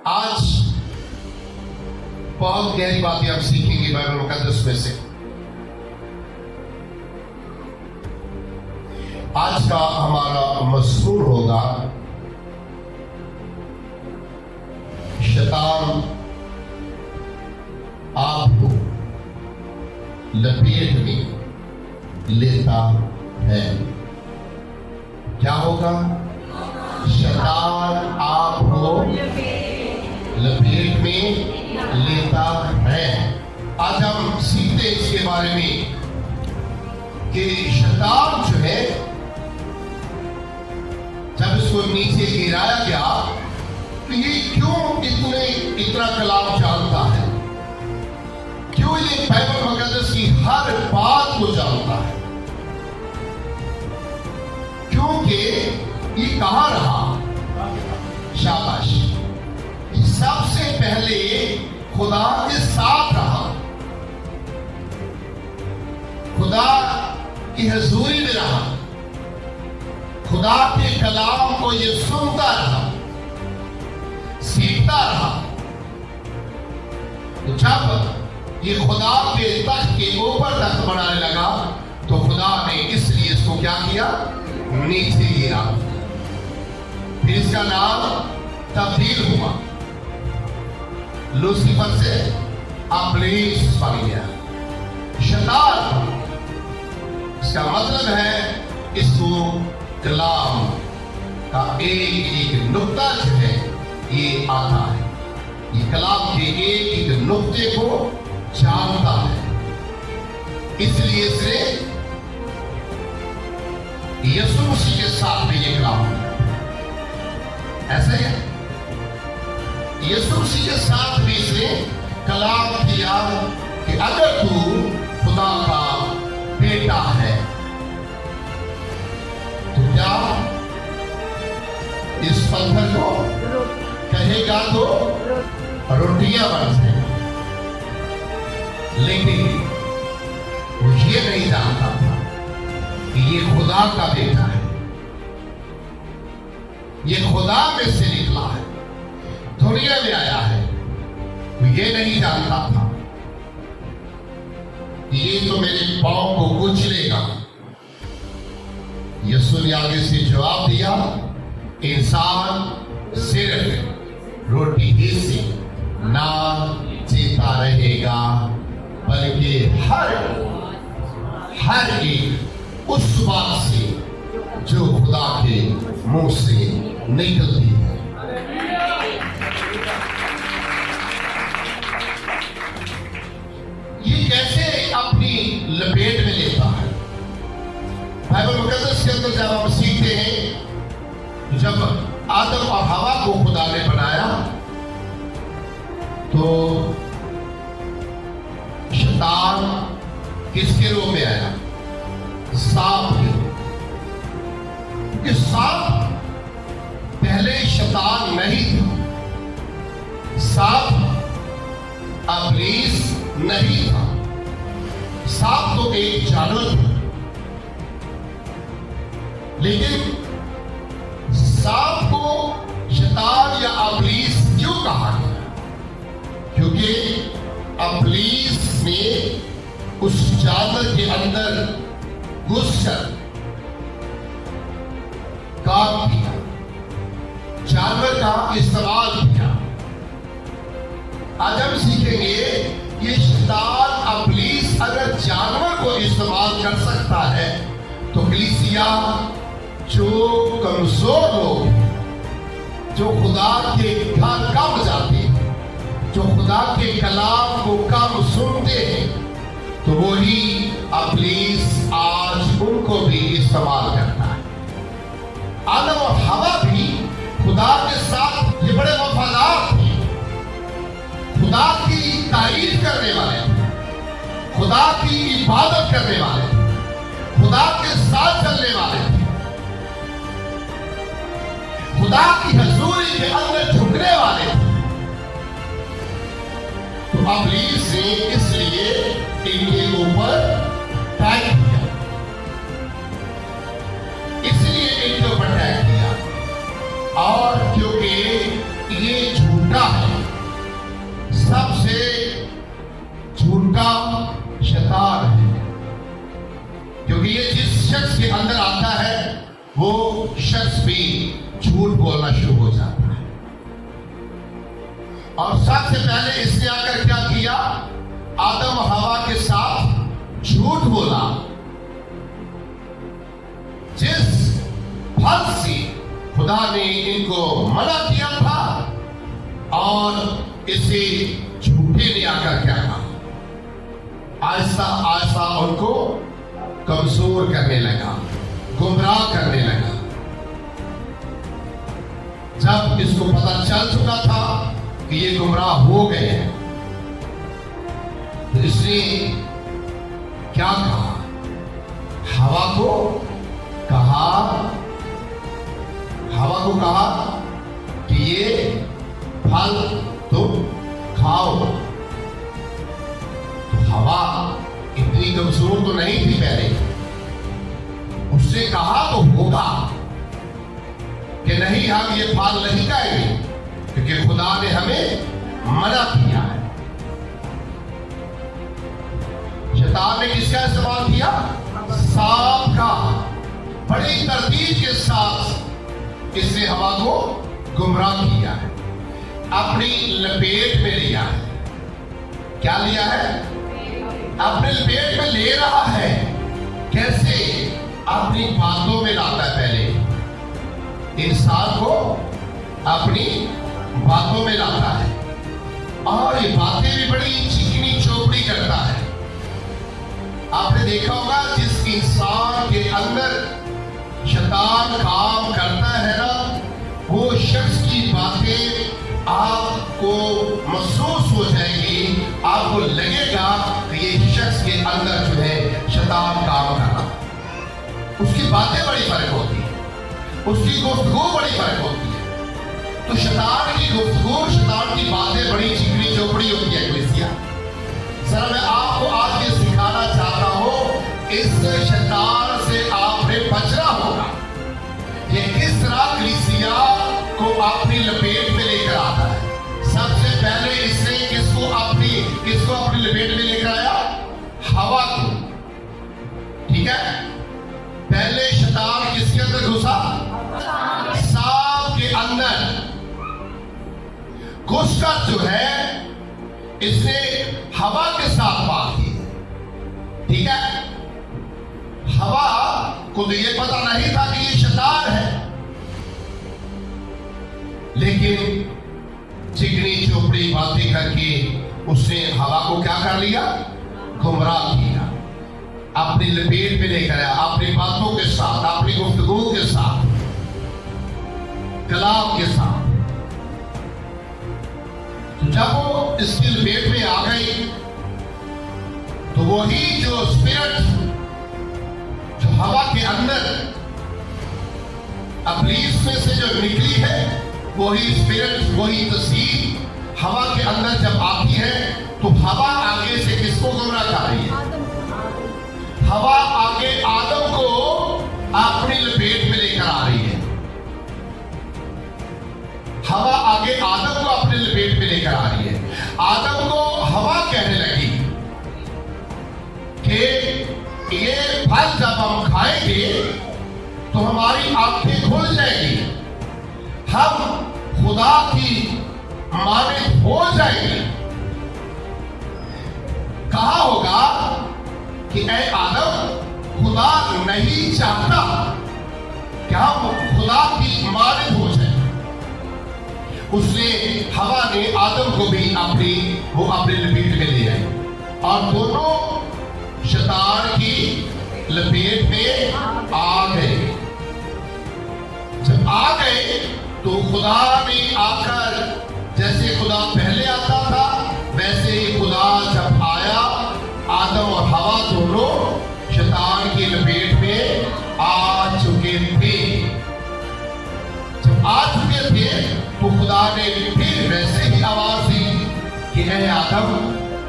आज बहुत गहरी बातें आप सीखेंगे बाइबल मुकद्दस में से। आज का हमारा मज़मून होगा शैतान आपको लपेट में लेता है। क्या होगा? शैतान आपको लपेट में लेता है। आज हम सीखते हैं इसके बारे में कि शैतान जो है, जब इसको नीचे गिराया गया तो ये क्यों इतना कलाम जानता है, क्यों ये बाइबल मुकद्दस की हर बात को जानता है? क्योंकि ये कहां रहा? शाबाश, ये सबसे पहले खुदा के साथ रहा, खुदा की हजूरी में रहा, खुदा के कलाम को ये सुनता रहा, सीखता रहा। तो जब ये खुदा के तख्त के ऊपर तख्त बनाने लगा तो खुदा ने इसलिए इसको क्या किया? नीचे गिरा। फिर इसका नाम तब्दील हुआ, लूसीफर से इब्लीस बन गया, शैतान। इसका मतलब है इसको कलाम का एक नुक्ता जो है ये आता है, ये कलाम के एक नुक्ते को जानता है, इसलिए इसने यीशु मसीह के साथ में ये कलाम किया। ऐसे है, यीशु मसीह के साथ भी इसने कलाम किया कि अगर तू खुदा का बेटा है तो क्या इस पत्थर को कहेगा तो रोटियां बन जाए। लेकिन वो ये नहीं जानता था कि ये खुदा का बेटा है, ये खुदा में से निकला है, दुनिया में आया है। वो ये नहीं जानता था कि ये तो मेरे पांव को कुचलेगा। यीशु ने आगे से जवाब दिया, इंसान सिर्फ रोटी ही से ना जीता रहेगा, बल्कि हर एक उस बात से जो खुदा के मुंह से निकलती है। ये कैसे अपनी लपेट में लेता है? बाइबल मुकद्दस के अंदर जब हम सीखते हैं, जब आदम और हवा को खुदा ने बनाया तो शैतान किसके रूप में आया? सांप के। कि सांप पहले शैतान नहीं था, सांप इब्लीस नहीं था, सांप तो एक जानवर था। लेकिन सांप को शैतान या इब्लीस क्यों कहा गया? क्योंकि इब्लीस ने उस जानवर के अंदर घुसकर काम किया, जानवर का इस्तेमाल किया। आज हम सीखेंगे ये शैतान इब्लीस अगर जानवर को इस्तेमाल कर सकता है तो कलीसिया जो कमजोर लोग, जो खुदा के घर कम जाते हैं, जो खुदा के कलाम को कम सुनते हैं, तो वही इब्लीस आज उनको भी इस्तेमाल करता है। आदम और हवा भी खुदा के साथ ये बड़े वफादार थे, खुदा की तारीफ करने वाले, खुदा की इबादत करने वाले, खुदा के साथ चलने वाले, खुदा की हजूरी के अंदर झुकने वाले। तो इब्लीस ने इसलिए इनके ऊपर अटैक किया, इसलिए इनके ऊपर अटैक किया। और क्योंकि ये झूठा झूठा है, सबसे झूठा शैतान है, क्योंकि ये जिस शख्स के अंदर आता है वो शख्स भी झूठ बोलना शुरू हो जाता है। और सबसे पहले इसने आकर क्या किया, आदम और हवा के साथ झूठ बोला। जिस फल से खुदा ने इनको मना किया था, और इसे झूठे ने आकर क्या कहा, आहिस्ता आहिस्ता उनको कमजोर करने लगा, गुमराह करने लगा। जब इसको पता चल चुका था कि ये गुमराह हो गए हैं, तो इसने क्या कहा, हवा को कहा कि ये फल तुम खाओ। तो हवा इतनी कमजोर तो नहीं थी पहले, उससे कहा तो होगा कि नहीं, हम ये फल नहीं खाएंगे, क्योंकि खुदा ने हमें मना किया है। शैतान ने किसका इस्तेमाल किया, सांप का। बड़ी तरतीब के साथ इसने हवा को गुमराह किया है, अपनी लपेट में लिया है। क्या लिया है, अपने लपेट में ले रहा है। कैसे, अपनी बातों में लाता है। पहले इंसान को अपनी बातों में लाता है, और ये बातें भी बड़ी चिकनी चोपड़ी करता है। आपने देखा होगा, जिस इंसान के अंदर शैतान काम करता है ना, वो शख्स की बातें आपको महसूस हो जाएगी, आपको लगेगा कि ये शख्स के अंदर जो है शैतान काम कर रहा है। उसकी बातें बड़ी फर्क होती है, उसकी गुफ्तगू बड़ी फर्क होती है। तो शैतान की गुफ्तगू, शैतान की बातें बड़ी चिकनी चौपड़ी होती है। कलीसिया, सर मैं आपको आज ये सिखाना चाहता हूं, इस शैतान से आपने बचना होगा। ये किस तरह कलीसिया को अपनी लपेट में लेकर आता है। सबसे पहले इसने किसको अपनी लपेट में लेकर आया, हवा को। ठीक है, पहले शैतान किसके अंदर घुसा, सांप के अंदर घुसकर जो है इसने हवा के साथ बात की। ठीक है, हवा को तो ये पता नहीं था कि ये शैतान है, लेकिन चिकनी चोपड़ी बातें करके उसने हवा को क्या कर लिया, गुमराह किया, अपनी लपेट में लेकर आया, अपनी बातों के साथ, अपनी गुफ्तगू के साथ, कलाम के साथ। तो जब वो इसकी लपेट में आ गई, तो वही जो स्पिरिट जो हवा के अंदर इब्लीस में से जो निकली है, वही स्पिरिट, वही तस्वीर हवा के अंदर जब आती है, तो हवा आगे से किसको गुमराह कर रही है, हवा आगे आदम को अपनी लपेट में लेकर आ रही है। हवा आगे आदम को अपनी लपेट में लेकर आ रही है। आदम को हवा कहने लगी कि ये फल जब हम खाएंगे तो हमारी आंखें खुल जाएंगी, हम खुदा की माने हो जाएंगे। कहा होगा कि ऐ आदम, खुदा नहीं चाहता कि हम खुदा की माने हो जाए। उसने, हवा ने आदम को भी अपनी लपेट में ले आई, और दोनों शैतान की लपेट में आ गए। जब आ गए तो खुदा ने आकर, जैसे खुदा पहले आता था वैसे ही खुदा जब आया, आदम और हवा दोनों शैतान की लपेट में आ चुके थे। जब आ चुके थे तो खुदा ने फिर वैसे ही आवाज दी कि ऐ आदम,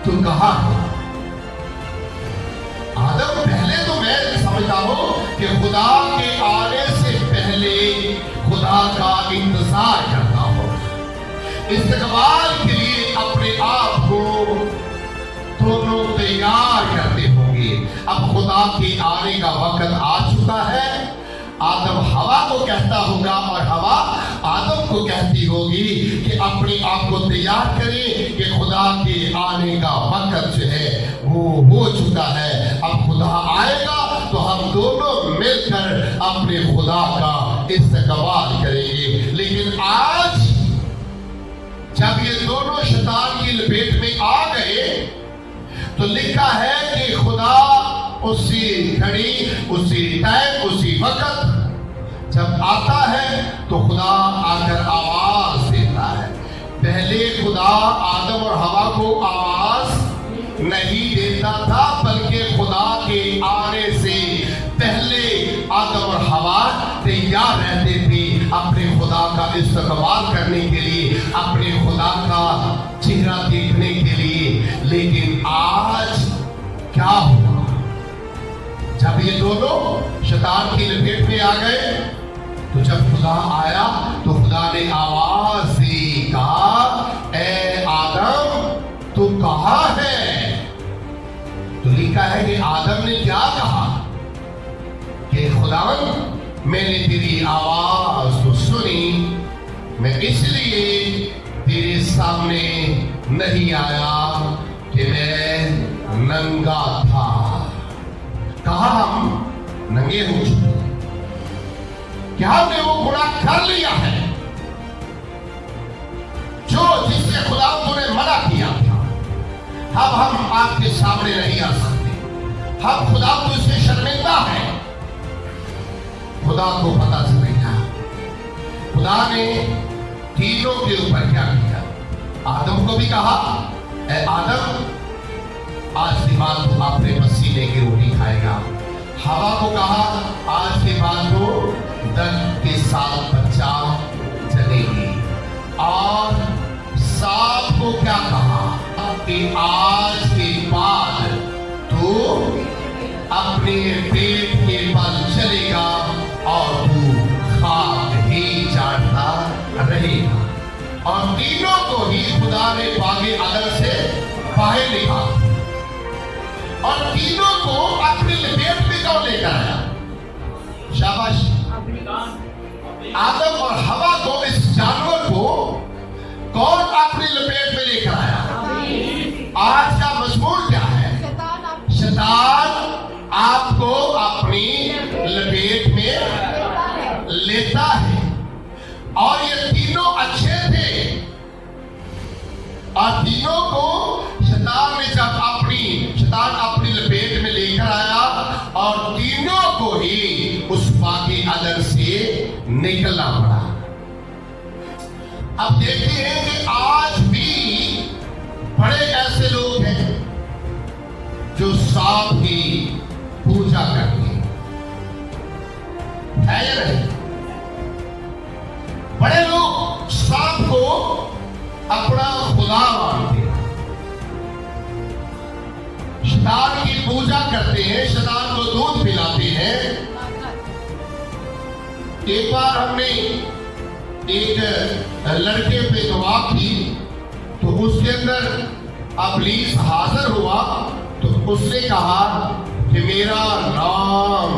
तू कहाँ है? आदम, पहले तो मैं समझता हूं कि खुदा के आने से पहले खुदा का इंतजार करता हूं, इस्तकबाल के लिए अपने आप को दोनों तैयार करते होंगे। अब खुदा के आने का वक्त आ चुका है। आदम हवा को कहता होगा और हवा आदम को कहती होगी कि अपने आप को तैयार करें कि खुदा के आने का वक्त जो है वो हो चुका है। अब खुदा आएगा तो हम दोनों मिलकर अपने खुदा का इस्तकबाल करेंगे। लेकिन आज जब ये दोनों शैतान की लपेट में आ गए तो लिखा है कि खुदा उसी घड़ी, उसी टाइम, उसी वक्त जब आता है तो खुदा आकर आवाज देता है। पहले खुदा आदम और हवा को आवाज नहीं देता था, बल्कि खुदा के आने से पहले आदम और हवा तैयार रहते थे अपने खुदा का इस्तकबाल करने के लिए, अपने खुदा का चेहरा देखने के लिए। लेकिन आज क्या हुआ? जब ये दोनों शैतान की लपेट में आ गए तो जब खुदा आया तो खुदा ने आवाज दी, कहा, ए आदम तू कहाँ है? तो लिखा है कि आदम ने क्या कहा कि खुदावन मैंने तेरी आवाज तो सुनी, मैं इसलिए तेरे सामने नहीं आया कि मैं नंगा था। कहा हम नंगे हो चुके, क्या हमने वो गुनाह कर लिया है जो जिससे खुदा ने मना किया था। अब हम आपके सामने नहीं आ सकते, हम खुदा को इससे शर्मिंदा है। खुदा को पता चलेगा खुदा ने तीनों के ऊपर क्या किया। आदम को भी कहा, ए आदम आज के बाद तो आपने पसीने की रोटी खाएगा। हवा को कहा, आज के बाद तो दर्द के साथ बच्चा जनेगी। और सांप को क्या कहा कि आज के बाद तू अपने पेट के बल चलेगा और तू खाक ही चाटता रहेगा। और तीनों को ही खुदा ने बागे अदन से बाहर निकाला और तीनों को अपनी लपेट में कौन लेकर आया? शाबाश। आदम और हवा को, इस जानवर को कौन अपनी लपेट में लेकर आया? आज का मजमून क्या है? शैतान आपको अपनी लपेट में लेता है। और ये तीनों अच्छे थे और तीनों को शैतान अपनी लपेट में लेकर आया और तीनों को ही उस बागी अदर से निकलना पड़ा। अब देखते हैं कि आज भी बड़े ऐसे लोग हैं जो सांप की पूजा करते हैं, है या नहीं? बड़े लोग सांप को अपना खुदा मानते हैं, शैतान की पूजा करते हैं, शैतान को दूध पिलाते हैं। एक बार हमने एक लड़के पे दुआ की तो उसके अंदर इब्लीस हाजिर हुआ तो उसने कहा कि मेरा नाम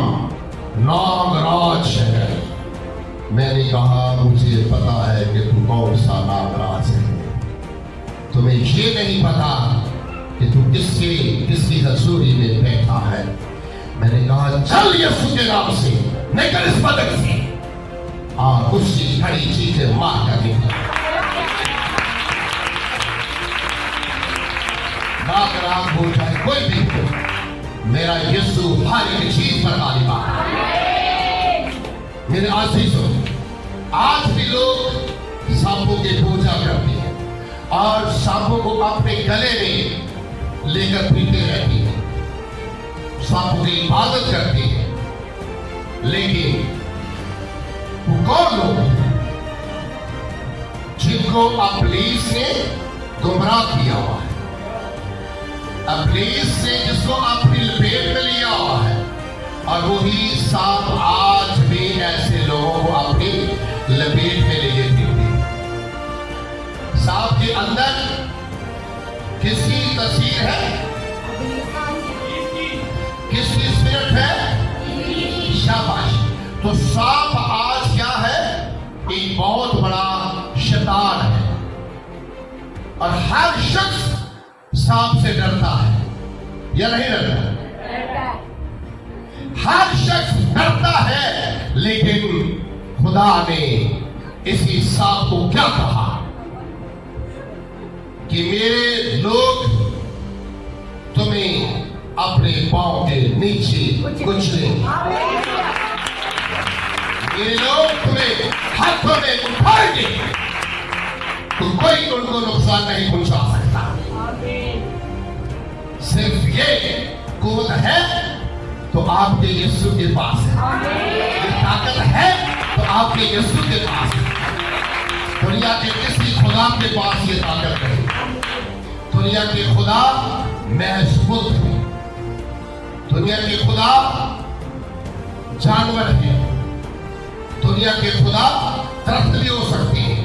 नागराज है। मैंने कहा मुझे पता है कि तू कौन सा नागराज है, तुम्हें ये नहीं पता कि तू किसकी हजूरी में बैठा है। मैंने कहा चल यीशु के नाम से निकल इस बदक से, और उसकी खड़ी चीजें मार कर निकला। नागराज हो जाए कोई भी हो, मेरा यीशु हर एक चीज पर गालिब है। मेरे आशीषों, आज भी लोग सांपों की पूजा करते हैं और सांपों को अपने गले में लेकर पीते रहते हैं, सांपों की इबादत करते हैं। लेकिन वो कौन लोग जिनको इब्लीस ने गुमराह किया हुआ है, इब्लीस ने जिसको अपनी लपेट में लिया हुआ है, और वही सांप आज भी ऐसे लोगों को अपनी लपेट में ले लेते हैं। सांप के अंदर किसकी तस्वीर है? किसकी स्पिरिट है? शाबाश। तो सांप आज क्या है? एक बहुत बड़ा शैतान है और हर शख्स सांप से डरता है या नहीं डरता? हर शख्स डरता है, लेकिन खुदा ने इसी सांप को क्या कहा कि मेरे लोग तुम्हें अपने पांव के नीचे कुचले, मेरे लोग तुम्हें हाथों में उठाएंगे तो कोई उनको नुकसान नहीं पहुंचा सकता। सिर्फ ये कुव्वत है तो आपके यीशु के पास है, ये ताकत है तो आपके यीशु के पास है। दुनिया के किसी खुदा के पास ये ताकत नहीं। दुनिया के खुदा महज बुत है, दुनिया के खुदा जानवर है, दुनिया के खुदा दरख्त भी हो सकती है,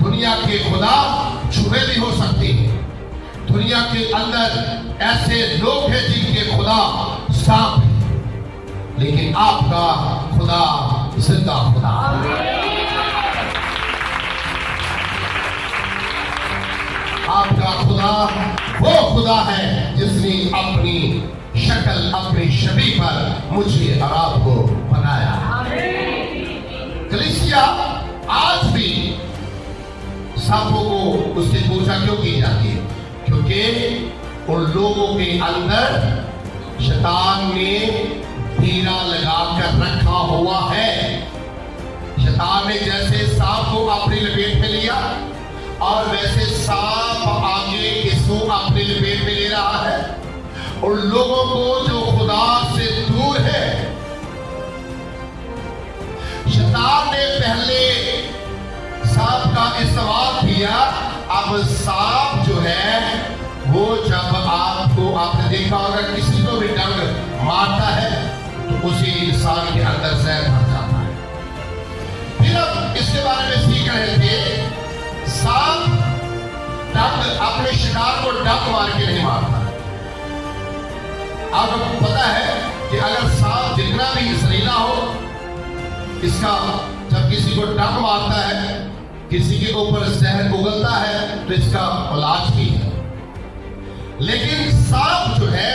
दुनिया के खुदा चूहे भी हो सकती है, दुनिया के अंदर ऐसे लोग हैं जिनके खुदा सांप है, लेकिन आपका खुदा जिंदा खुदा। आपका खुदा वो खुदा है जिसने अपनी शक्ल अपनी छवि पर मुझे और आपको बनाया। कलीसिया आज भी सांपों को उसकी पूजा क्यों की जाती है? क्योंकि उन लोगों के अंदर शैतान ने घेरा लगाकर रखा हुआ है। शैतान ने जैसे सांप को अपनी लपेट में लिया और वैसे सांप आगे इसको अपनी लपेट में ले रहा है। उन लोगों को जो खुदा से दूर है, शैतान ने पहले सांप का इस्तेमाल किया। अब सांप जो है वो जब आपने देखा होगा किसी को भी डंक मारता है तो उसी इंसान के अंदर जहर भर जाता है। फिर अब इसके बारे में सीख रहे थे, सांप डंक अपने शिकार को डंक मार के नहीं मारता। आपको पता है कि अगर सांप जितना भी जहरीला हो, इसका जब किसी को डंक मारता है, किसी के ऊपर जहर उगलता है तो इसका इलाज भी है। लेकिन सांप जो है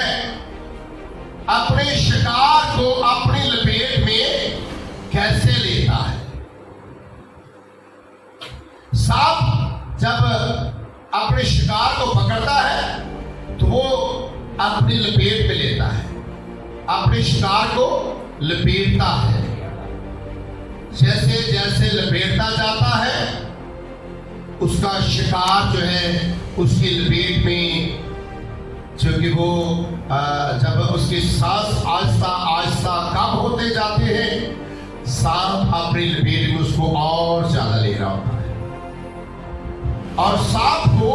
अपने शिकार को अपनी लपेट में कैसे लेता है? सांप जब अपने शिकार को पकड़ता है तो वो अपनी लपेट में लेता है, अपने शिकार को लपेटता है। जैसे जैसे लपेटता जाता है उसका शिकार जो है उसकी लपेट में, क्योंकि वो जब उसकी सांस आहिस्ता आहिस्ता कम होते जाते हैं, सांप अपनी लपेट में उसको और ज्यादा ले रहा होता है। और सांप को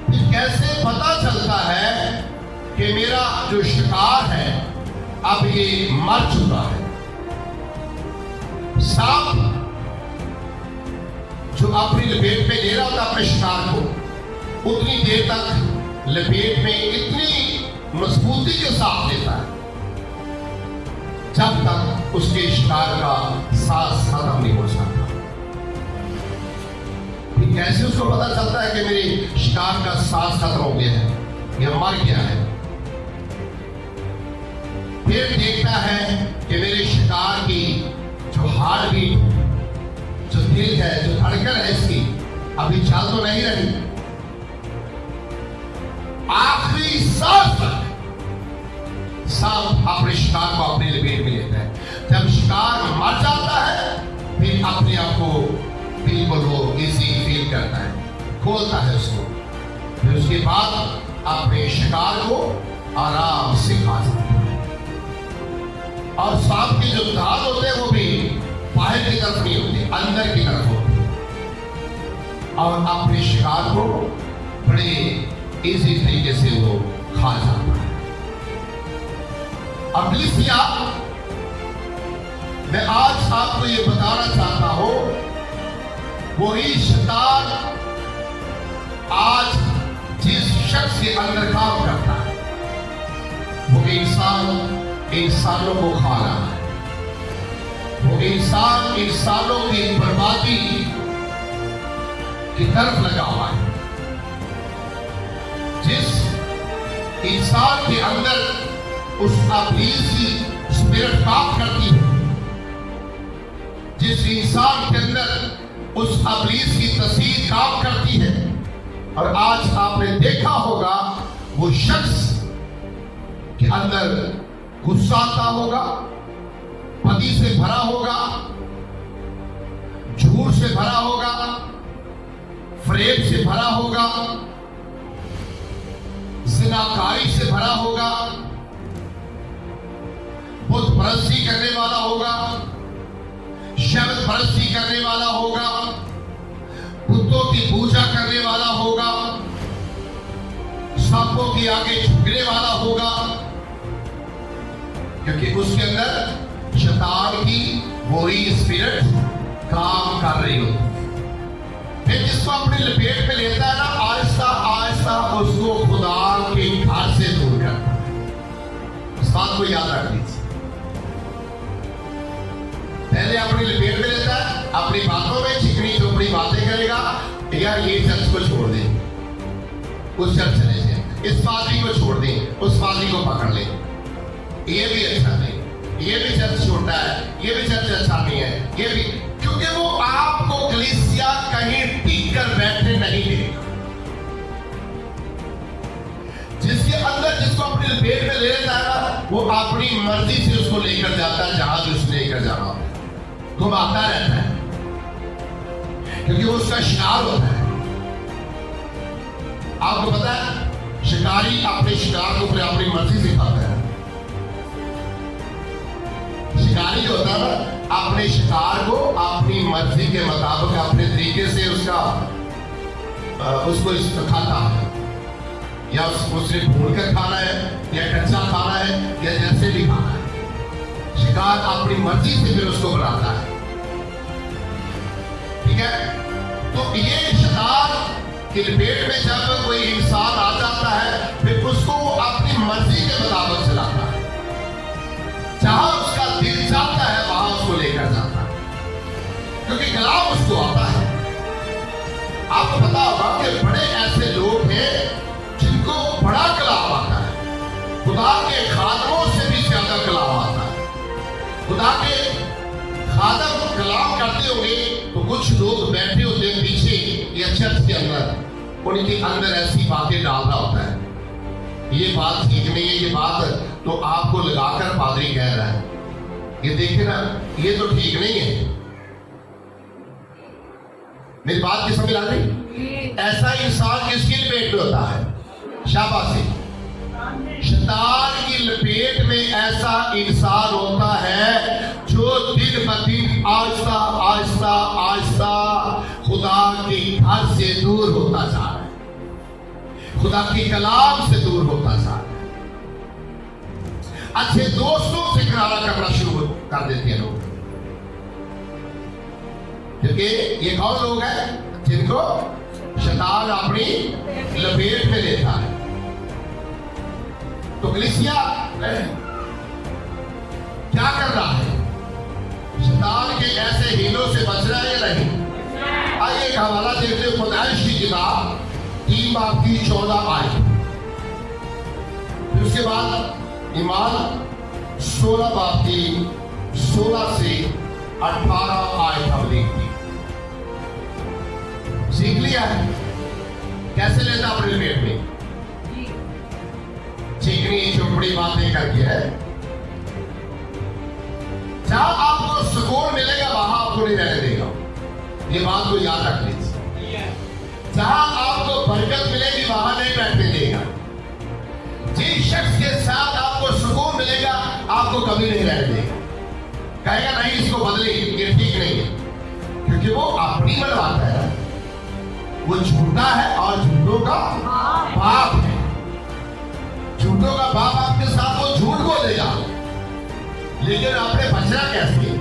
फिर कैसे पता चलता है कि मेरा जो शिकार है अब ये मर चुका है? सांप जो अपनी लपेट में ले रहा होता अपने शिकार को, उतनी देर तक लपेट में इतनी मजबूती के साथ लेता है जब तक उसके शिकार का सांस खत्म नहीं हो जाता। कैसे उसको पता चलता है कि मेरे शिकार का सांस खत्म हो गया है या मर गया है? फिर देखता है कि मेरे शिकार की जो हार्ट बीट, जो दिल है, जो धड़कन है इसकी अभी चल तो नहीं रही। आखिरी सांस तक सांप अपने शिकार को अपने लपेट में लेता है। जब शिकार मर जाता है फिर अपने आप को बिल्कुल वो इजी फील करता है, खोलता है उसको, फिर उसके बाद अपने शिकार को आराम से खा सकता है। और सांप के जो दांत होते हैं वो भी बाहर की तरफ नहीं होते, अंदर की तरफ होते और अपने शिकार को बड़े इजी तरीके से वो खा जाता है। अब कलीसिया, मैं आज आपको ये बताना चाहता हूं वही शैतान आज जिस शख्स के अंदर काम करता है वो इंसानों को खा रहा है, वो इंसानों की बर्बादी की तरफ लगा हुआ है। जिस इंसान के अंदर उस इब्लीस की स्पिरिट काम करती है, जिस इंसान के अंदर उस इब्लीस की तस्वीर काम करती है, और आज आपने देखा होगा वो शख्स के अंदर गुस्सा आता होगा, पति से भरा होगा, झूठ से भरा होगा, फरेब से भरा होगा, ज़िनाकारी से भरा होगा, बुत परस्ती करने वाला होगा, शब्द परस्ती करने वाला होगा, बुतों की पूजा करने वाला होगा, सांपों के आगे झुकने वाला होगा, क्योंकि उसके अंदर शैतान की वही स्पिरिट काम कर रही होती है। फिर जिसको अपनी लपेट में लेता है ना, आहिस्ता आहिस्ता उसको खुदा के घर से दूर करता है। इस बात को याद रख लीजिए। पहले अपनी लपेट में लेता है, अपनी बातों में चिकनी चोपड़ी बातें करेगा, यार ये चर्च को छोड़ दे, उस चर्च चले जाए, इस पादरी को छोड़ दे, उस पादरी को पकड़ ले, ये भी अच्छा नहीं, ये भी चर्च छोटा है, ये भी चर्च अच्छा नहीं है, ये भी, क्योंकि वो आपको कलीसिया कहीं टिक कर बैठने नहीं देगा। जिसके अंदर जिसको अपनी लपेट में ले लेता है ना, वो अपनी मर्जी से उसको लेकर जाता है जहां जो उसने लेकर जाना होता है, घुमाता रहता है, क्योंकि वो उसका शिकार होता है। आपको पता है शिकारी अपने शिकार को अपनी मर्जी से खाता है। शिकारी जो होता है ना, अपने शिकार को अपनी मर्जी के मुताबिक अपने तरीके से उसको खाता है, या उसने भून कर खाना है, या कच्चा खाना है, या जैसे भी खाना है। शिकार अपनी मर्जी से फिर उसको बनाता है, ठीक है। तो ये शैतान की लपेट में जब कोई इंसान आ जाता है, फिर उसको वो अपनी मर्जी के मुताबिक चलाता है, जहां उसका दिल चाहता है वहां उसको लेकर जाता है, क्योंकि कलाम उसको आता है। आपको पता होगा कि बड़े ऐसे लोग हैं जिनको बड़ा कलाम आता है, खुदा के खादमों से भी ज्यादा कलाम आता है। खुदा के खादम कलाम करते होंगे तो कुछ लोग बैठे होते हैं पीछे या चर्च के अंदर, उनके अंदर ऐसी बातें डाल रहा होता है, ये बात ठीक नहीं है, ये बात तो आपको लगाकर पादरी कह रहा है, ये देखे ना, ये तो ठीक नहीं है। मेरी बात की समझ आ रही? ऐसा इंसान किसकी लपेट में होता है? शाबाशी, शैतान की लपेट में ऐसा इंसान होता है जो दिन ब दिन आहिस्ता आहिस्ता आहिस्ता खुदा के घर से दूर होता जा रहा है, खुदा के कलाम से दूर होता जा रहा है। अच्छे दोस्तों से किनारा करना शुरू कर देते हैं लोग, क्योंकि ये कौन लोग हैं जिनको शैतान अपनी लपेट में लेता है। तो कलीसिया क्या कर रहा है? शैतान के ऐसे हीलों से बच रहा है या नहीं? आइए एक हवाला देखते हैं, पैदाइश की किताब 3 बाब की 14 आयत, फिर उसके बाद ईमान 16 बाब की 16 से 18 आयत हम देखते हैं। सीख लिया है कैसे लेता अपने पेट में, चिकनी चुपड़ी बातें करके है। जहां आपको सुकून मिलेगा वहां आपको नहीं रहने देगा, ये बात को याद रख लीजिए। जहां आपको बरकत मिलेगी वहां नहीं बैठने देगा। जिस शख्स के साथ आपको सुकून मिलेगा आपको कभी नहीं रहने देगा, कहेगा नहीं इसको बदले, ये ठीक नहीं है, क्योंकि वो अपनी बनवाता है, वो झूठा है और झूठों का बाप है। झूठों का बाप आपके साथ वो झूठ बोलेगा, लेकिन आपने बचना कैसे?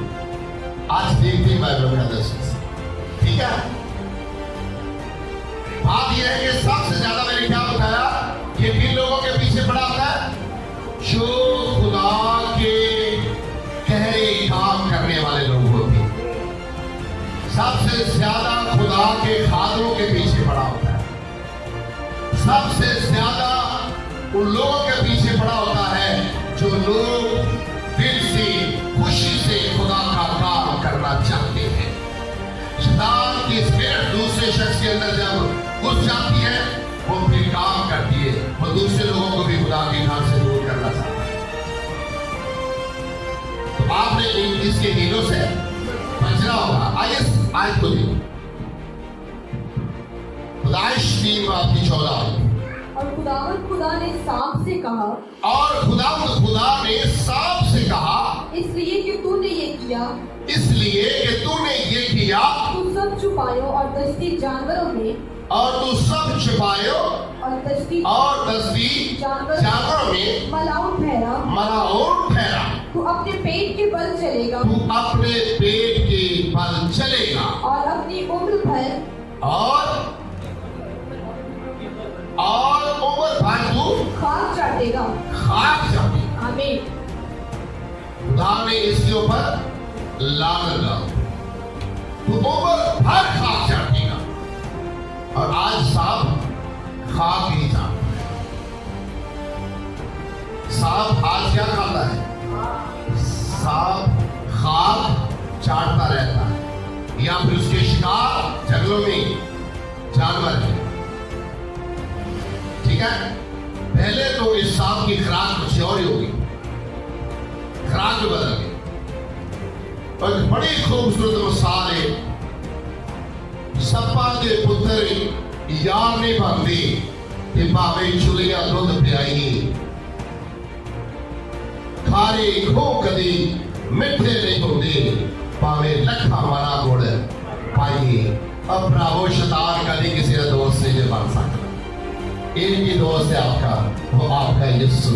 आज देखते हैं बाइबल का दर्शन, ठीक है। बात यह है कि सबसे ज्यादा मैंने क्या बताया कि किन लोगों के पीछे पड़ा होता है? जो खुदा के गहरे काम करने वाले लोग होते हैं। सबसे ज्यादा खुदा के खादों के पीछे पड़ा होता है। सबसे ज्यादा उन लोगों के पीछे पड़ा होता है जो लोग दिल से खुशी से खुदा का काम करना चाहते हैं। शैतान की स्पिरिट दूसरे शख्स के अंदर जब घुस जाती है, वो फिर काम करती है, वो दूसरे लोगों को भी खुदा के घर से दूर करना चाहता है। तो आपने इसके हीलों से बचना होगा। आइए आज को देखो, खुदाइश 3:14। और खुदावंद खुदा ने सांप से कहा, और खुदावंद खुदा ने सांप से कहा, इसलिए कि तूने ये किया, इसलिए कि तूने ये किया, तू सब छुपायो और दस्ती जानवरों में, और तू सब छुपायो और दस्ती जानवरों में मलाउन ठहरा, मलाउन ठहरा। तू अपने पेट के बल चलेगा, तू अपने पेट के बल चलेगा, और अपनी उम्र भर उम्र भर तू खाक चाटेगा। चाटेगा। आमीन। खुदा ने इसके ऊपर लानत डाल, तू उम्र भर खाक चाटेगा। और आज सांप खाक ही चाटता है। सांप आज क्या खाता है? सांप खाक चाटता रहता है, या फिर उसके शिकार जंगलों में जानवर है। ठीक है, पहले तो इस सांप की खुराक कुछ और ही होगी, खुराक भी बदल गई। और बड़ी खूबसूरत मिसाल है, सप्पा के पुत्र यार ने भांदी कि भावे चुलिया दुध पियाई, खारे खो कदी मिठे नहीं होंगे, भावे लखा मारा गुड़ पाइए। अब भरावो शैतान कभी किसी का दोस्त नहीं बन सकता। इनकी दोस्त है आपका, वो आपका यीशु।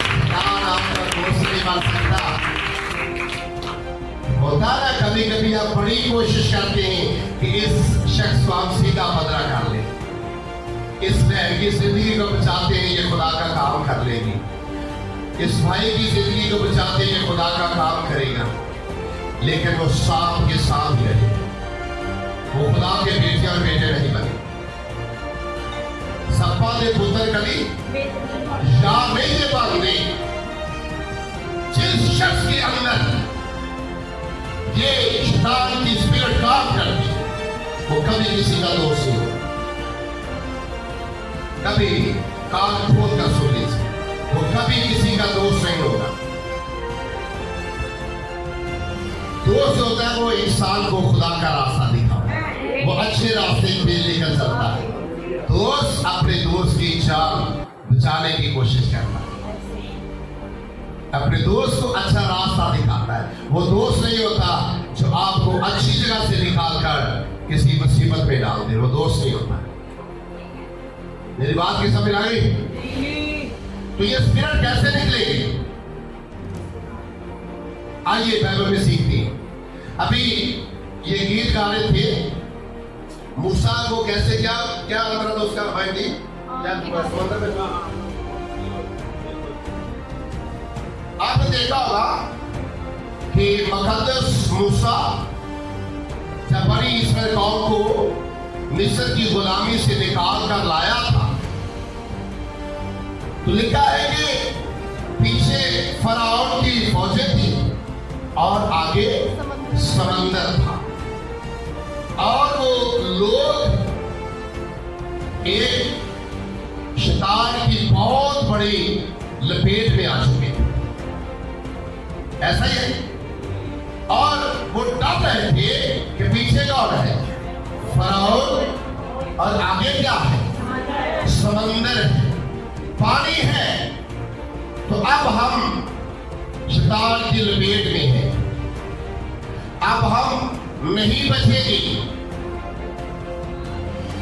शैतान आपका दोस्त नहीं बन सकता। होता ना, कभी कभी आप बड़ी कोशिश करते हैं कि इस शख्स को आप सीधा पदरा कर ले, इस बहन की जिंदगी को बचाते हैं, ये खुदा का काम कर लेगी। इस भाई की जिंदगी को बचाते हैं, ये खुदा का काम करेगा। लेकिन वो सांप के सांप ही रहे, वो खुदा के बेटे और बेटे नहीं बने। सप्पा ने पुत्र कभी या नहीं दे पाते। जिस शख्स के अंदर ये शैतान की स्पिरिट काम करती है, वो कभी किसी का दोस्त नहीं होगा। कभी कान खोल कर सुन लीजिए, वो कभी किसी का दोस्त नहीं होगा। दोस्त होता है वो इंसान को खुदा का रास्ता दिखाता, वो अच्छे रास्ते पे लेकर चलता है। दोस्त अपने दोस्त की जान बचाने की कोशिश करता है, अपने दोस्त को अच्छा रास्ता दिखाता है। वो दोस्त नहीं होता जो आपको अच्छी जगह से निकाल कर किसी मुसीबत में डाल दे, वो दोस्त नहीं होता। मेरी बात की समझ आ गई? तो ये स्पिरिट कैसे निकलेगी? आइए बाइबल में सीखते हैं। अभी ये गीत गा रहे थे, मूसा को कैसे क्या क्या लग रहा था उसका भाई थी आपने देखा होगा कि मुकद्दस मूसा जब बड़ी इस्राएल कौम को मिस्र की गुलामी से निकाल कर लाया था, तो लिखा है कि पीछे फराउन की फौजें थी और आगे समंदर था, और वो लोग एक शैतान की बहुत बड़ी लपेट में आ चुके थे। ऐसा ही है। और वो डर रहे थे कि पीछे कौन है? फराउन, और आगे क्या है? समंदर है, पानी है। तो अब हम शैतान की लपेट में हैं, अब हम नहीं बचेंगे,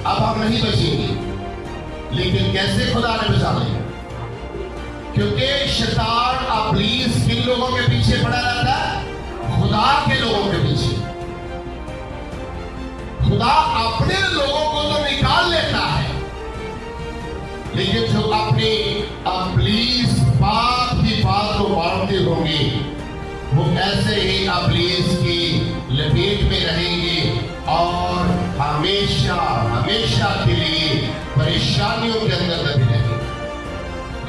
अब हम नहीं बचेंगे। लेकिन कैसे खुदा ने बचा लिया? क्योंकि शैतान इब्लीस किन लोगों के पीछे पड़ा रहता है? खुदा के लोगों के पीछे। खुदा अपने लोगों को तो निकाल लेता है, लेकिन जो अपने इब्लीस पाप की बात को मानते होंगे वो ऐसे ही इब्लीस की लपेट में रहेंगे और हमेशा हमेशा के लिए परेशानियों के अंदर दबे रहेंगे,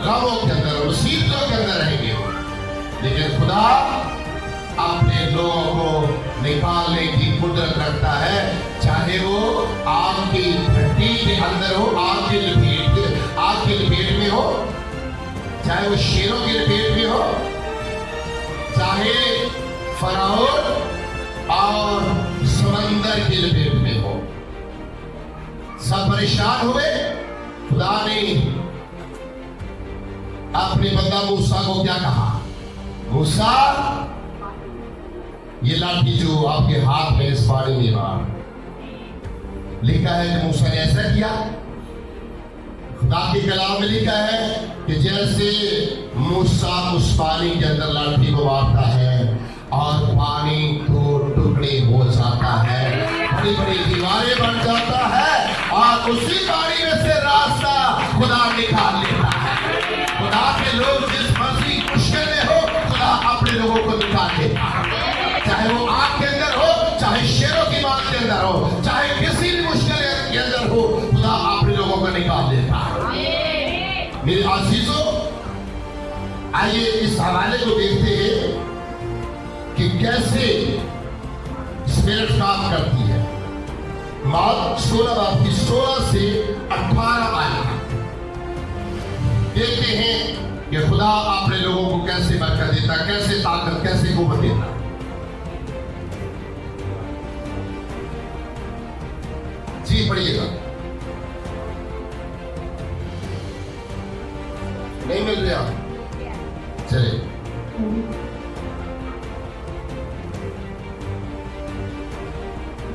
गमों के अंदर, मुसीबतों के अंदर रहेंगे। लेकिन खुदा अपने लोगों को निकालने की कुदरत रखता है, चाहे वो आग की भट्टी के अंदर हो, आग की लपेट में हो, चाहे वो शेरों की लपेट में हो, चाहे फराउन और समंदर की लपेट में हो। सब परेशान हुए। खुदा ने अपने बंदा मूसा को क्या कहा? मूसा, ये लाठी जो आपके हाथ में इस पानी में मार। लिखा है कि मूसा ने ऐसा किया। खुदा के कलाम में लिखा है कि जैसे मूसा उस पानी के अंदर लाठी को मारता है और पानी को टुकड़े हो जाता है, बड़ी बड़ी दीवारें बन जाता है और उसी पानी में से रास्ता खुदा निकाल लेता है। खुदा के लोग जिस मर्जी मुश्किल में हो, खुदा अपने लोगों को निकाल देता है। चाहे वो आग के अंदर हो, चाहे शेरों की मार के अंदर हो, चाहे किसी भी मुश्किल के अंदर हो, खुदा अपने लोगों को निकाल देता है। मेरे आजीजों, आइए इस हवाले को देखते हैं कि कैसे स्पिरिट काम करती है। मार्क 16 से 18 आयत देखते हैं कि खुदा अपने लोगों को कैसे बरकत देता, कैसे ताकत, कैसे कुव्वत देता। जी पढ़िएगा। नहीं मिल रहा? चलिए।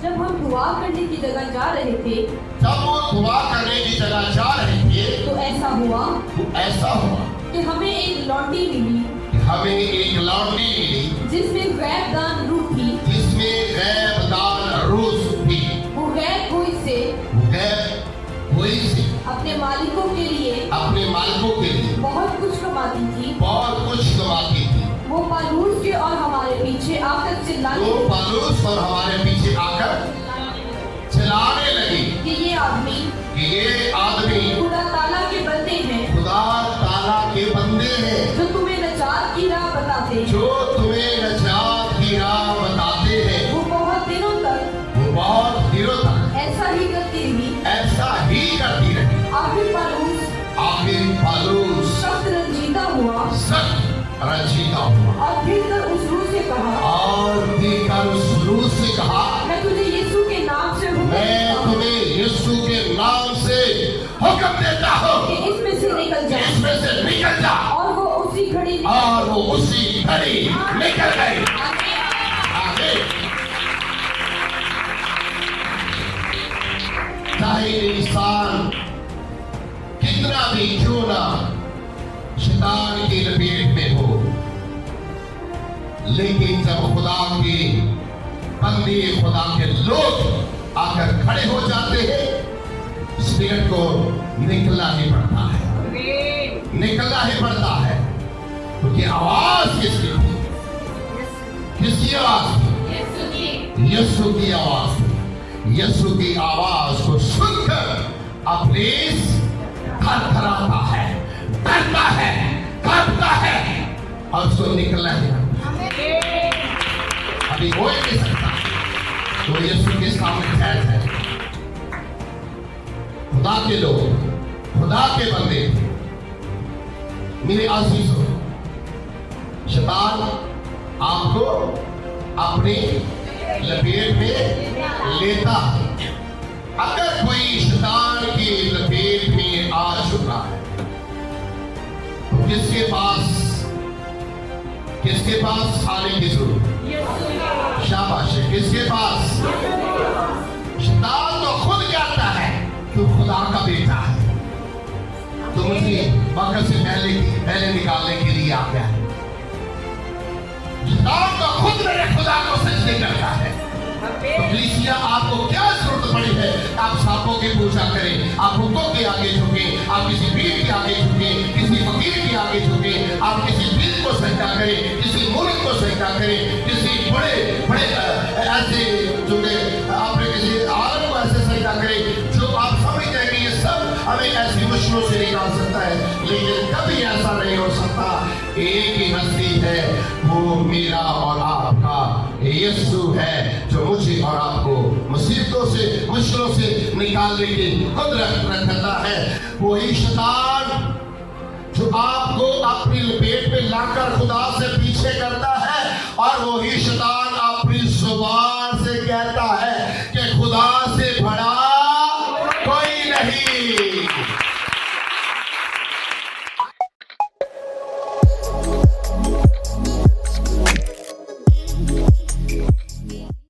जब हम दुआ करने की जगह जा रहे थे, जब वो दुआ करने की जगह जा रहे थे, तो ऐसा हुआ कि हमें एक लौंडी मिली, जिसमें गैबदान रूह थी, वो गैब कोई से अपने मालिकों के लिए बहुत कुछ कमाती थी। वो पालूस के और हमारे पीछे आकर चिल्लाने लगी कि ये आदमी खुदा ताला के बंदे हैं, जो तुम्हें नजात की राह बताते हैं। वो बहुत दिनों तक ऐसा ही करती रही। आखिर पालूस सख्त रंजीदा हुआ और फिर कर उस रूह से कहा, मैं तुम्हें यीशु के नाम से हुक्म देता हूँ कि इसमें से निकल जा। और वो उसी घड़ी निकल गई। चाहे इंसान कितना भी क्यों ना शैतान की लपेट में हो, लेकिन जब खुदा के बंदे, खुदा के लोग आकर खड़े हो जाते हैं, स्पिरिट को निकलना ही पड़ता है। क्योंकि आवाज किसकी थी? किसकी आवाज थी? यीशु की आवाज थी। यीशु की आवाज को सुनकर इब्लीस थरथराता है, डरता है, कांपता है और उसको निकलना ही अभी हो ही नहीं सकता। तो यीशु के सामने जायज है। खुदा के लोग, खुदा के बंदे, मेरे अजीजों, शैतान आपको अपनी लपेट में लेता है। अगर कोई शैतान की लपेट में आ चुका है तो किसके पास आने की जरूरत? शाबाश है। किसके पास? शैतान तो खुद कहता है तू खुदा का बेटा है, तो मुझे वक्त से पहले निकालने के लिए आ गया है। शैतान तो खुद मेरे खुदा को सजदे करता है। तो कलीसिया आपको क्या जरूरत आप सांपों की पूजा करें, आप भूतों के आगे झुकें, आप किसी भीड़ के आगे झुकें, किसी फकीर के आगे झुकें, आप किसी भीड़ को सजदा करें, किसी मूर्ख को सजदा करें, किसी बड़े बड़े ऐसे झुके, आपने किसी आलम को ऐसे सजदा करें जो आप समझते हैं कि ये सब हमें ऐसी मुश्किलों से निकाल सकता है, लेकिन कभी ऐसा नहीं हो सकता। एक ही हस्ती है, वो मेरा और आपका यीशु है, जो मुझे और आपको मुसीबतों से मुश्किलों से निकालने की कुदरत रखता है। वही शैतान जो आपको अपनी लपेट में लाकर खुदा से पीछे करता है, और वही शैतान अपनी जुबान से कहता है कि खुदा से बड़ा कोई नहीं।